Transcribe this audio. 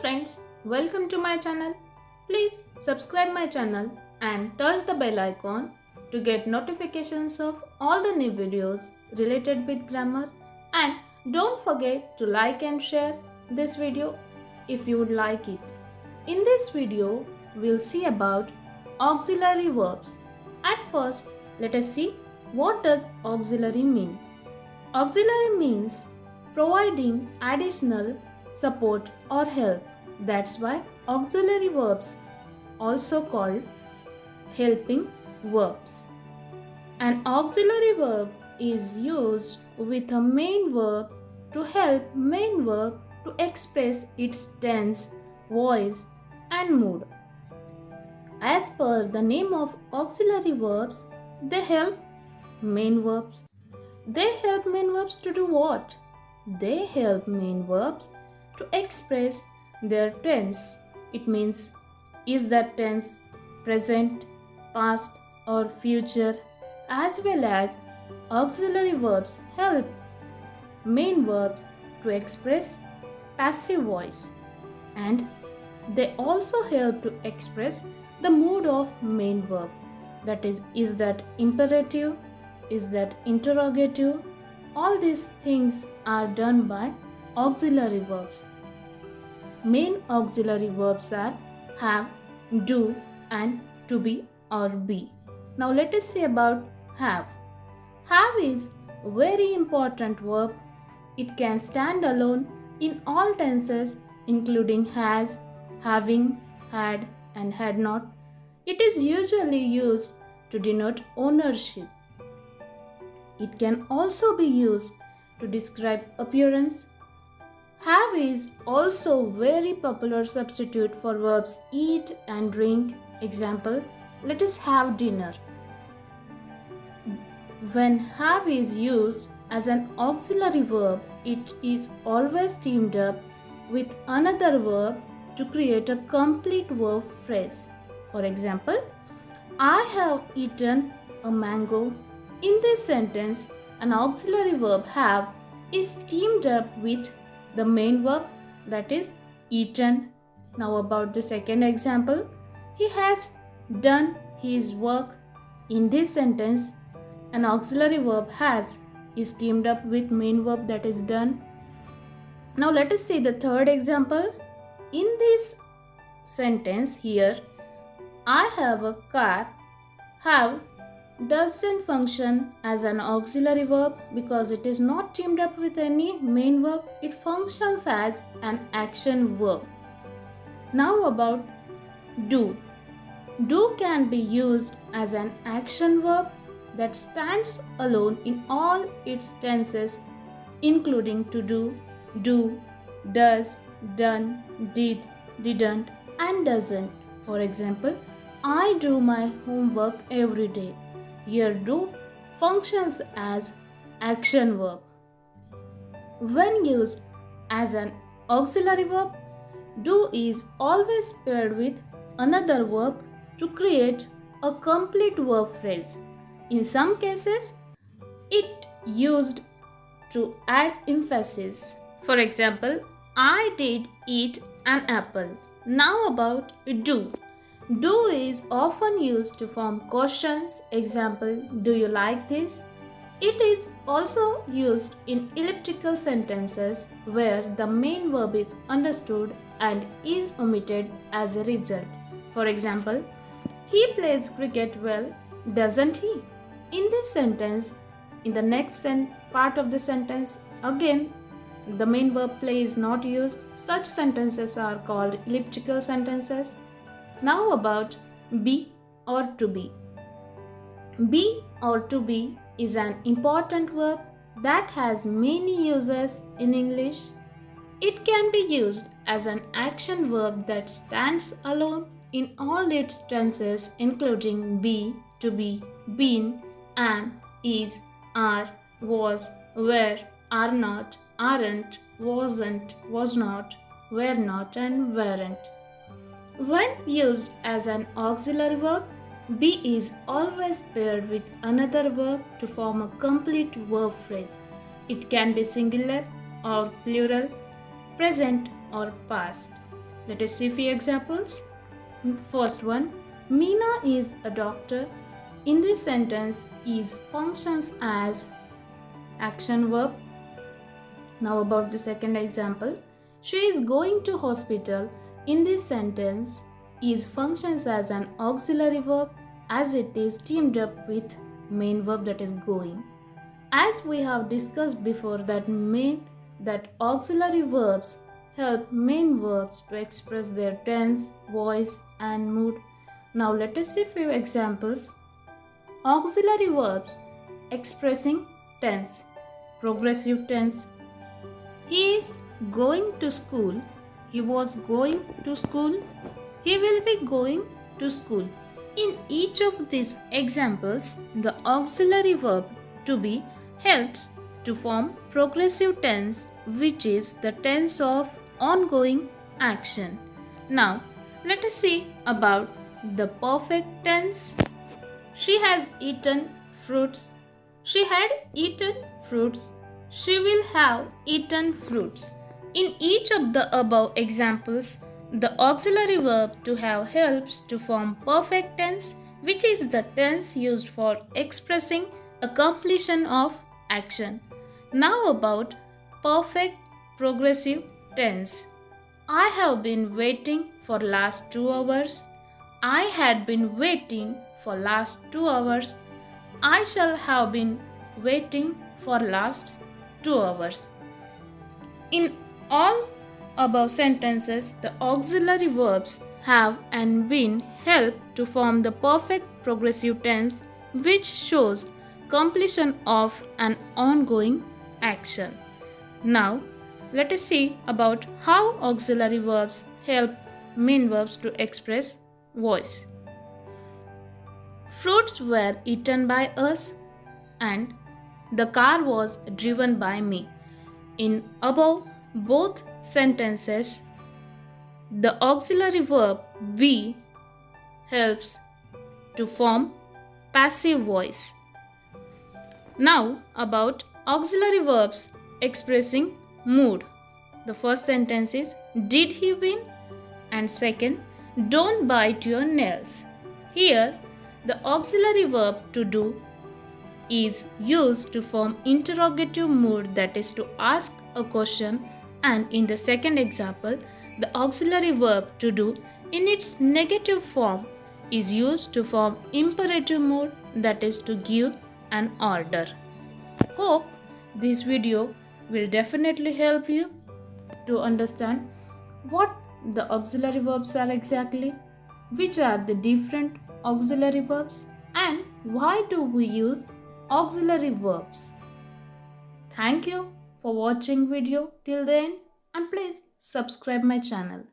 friends, welcome to my channel. Please subscribe my channel and touch the bell icon to get notifications of all the new videos related with grammar, and don't forget to like and share this video if you would like it. In this video, we'll see about auxiliary verbs. At first, let us see what does auxiliary mean. Auxiliary means providing additional support or help. That's why auxiliary verbs also called helping verbs. An auxiliary verb is used with a main verb to help main verb to express its tense, voice and mood. As per the name of auxiliary verbs, they help main verbs. They help main verbs to do what? They help main verbs to express their tense. It means, is that tense present, past or future? As well as auxiliary verbs help main verbs to express passive voice, and they also help to express the mood of main verb. That is that imperative? Is that interrogative? All these things are done by auxiliary verbs. Main auxiliary verbs are have, do and to be or be. Now let us see about have. Have is a very important verb. It can stand alone in all tenses including has, having, had and had not. It is usually used to denote ownership. It can also be used to describe appearance. Have is also very popular substitute for verbs eat and drink. Example, let us have dinner. When have is used as an auxiliary verb, it is always teamed up with another verb to create a complete verb phrase. For example, I have eaten a mango. In this sentence, an auxiliary verb have is teamed up with the main verb, that is eaten. Now about the second example, he has done his work. In this sentence, an auxiliary verb has is teamed up with main verb, that is done. Now let us see the third example. In this sentence here, I have a car. Have doesn't function as an auxiliary verb because it is not teamed up with any main verb. It functions as an action verb. Now about do. Do can be used as an action verb that stands alone in all its tenses including to do, does, done, did, didn't and doesn't. For example, I do my homework every day. Here do functions as action verb. When used as an auxiliary verb, do is always paired with another verb to create a complete verb phrase. In some cases, it used to add emphasis. For example, I did eat an apple. Now about do. Do is often used to form questions. Example, do you like this? It is also used in elliptical sentences where the main verb is understood and is omitted as a result. For example, he plays cricket well, doesn't he? In this sentence, in the next part of the sentence, again, the main verb play is not used. Such sentences are called elliptical sentences. Now about be or to be. Be or to be is an important verb that has many uses in English. It can be used as an action verb that stands alone in all its tenses including be, to be, been, am, is, are, was, were, are not, aren't, wasn't, was not, were not and weren't. When used as an auxiliary verb, be is always paired with another verb to form a complete verb phrase. It can be singular or plural, present or past. Let us see few examples. First one, Meena is a doctor. In this sentence, is functions as action verb. Now about the second example, she is going to hospital. In this sentence, is functions as an auxiliary verb as it is teamed up with main verb, that is going. As we have discussed before that auxiliary verbs help main verbs to express their tense, voice and mood. Now let us see few examples. Auxiliary verbs expressing tense. Progressive tense. He is going to school. He was going to school. He will be going to school. In each of these examples, the auxiliary verb to be helps to form progressive tense, which is the tense of ongoing action. Now, let us see about the perfect tense. She has eaten fruits. She had eaten fruits. She will have eaten fruits. In each of the above examples, the auxiliary verb to have helps to form perfect tense, which is the tense used for expressing a completion of action. Now about perfect progressive tense. I have been waiting for last 2 hours. I had been waiting for last 2 hours. I shall have been waiting for last 2 hours. In all above sentences, the auxiliary verbs have and been help to form the perfect progressive tense, which shows completion of an ongoing action. Now, let us see about how auxiliary verbs help main verbs to express voice. Fruits were eaten by us and the car was driven by me. In above both sentences, the auxiliary verb be helps to form passive voice. Now about auxiliary verbs expressing mood. The first sentence is did he win? And second, don't bite your nails. Here, the auxiliary verb to do is used to form interrogative mood, that is to ask a question, and in the second example, the auxiliary verb to do in its negative form is used to form imperative mood, that is to give an order. Hope this video will definitely help you to understand what the auxiliary verbs are exactly, which are the different auxiliary verbs, and why do we use auxiliary verbs. Thank you for watching video till the end, and please subscribe my channel.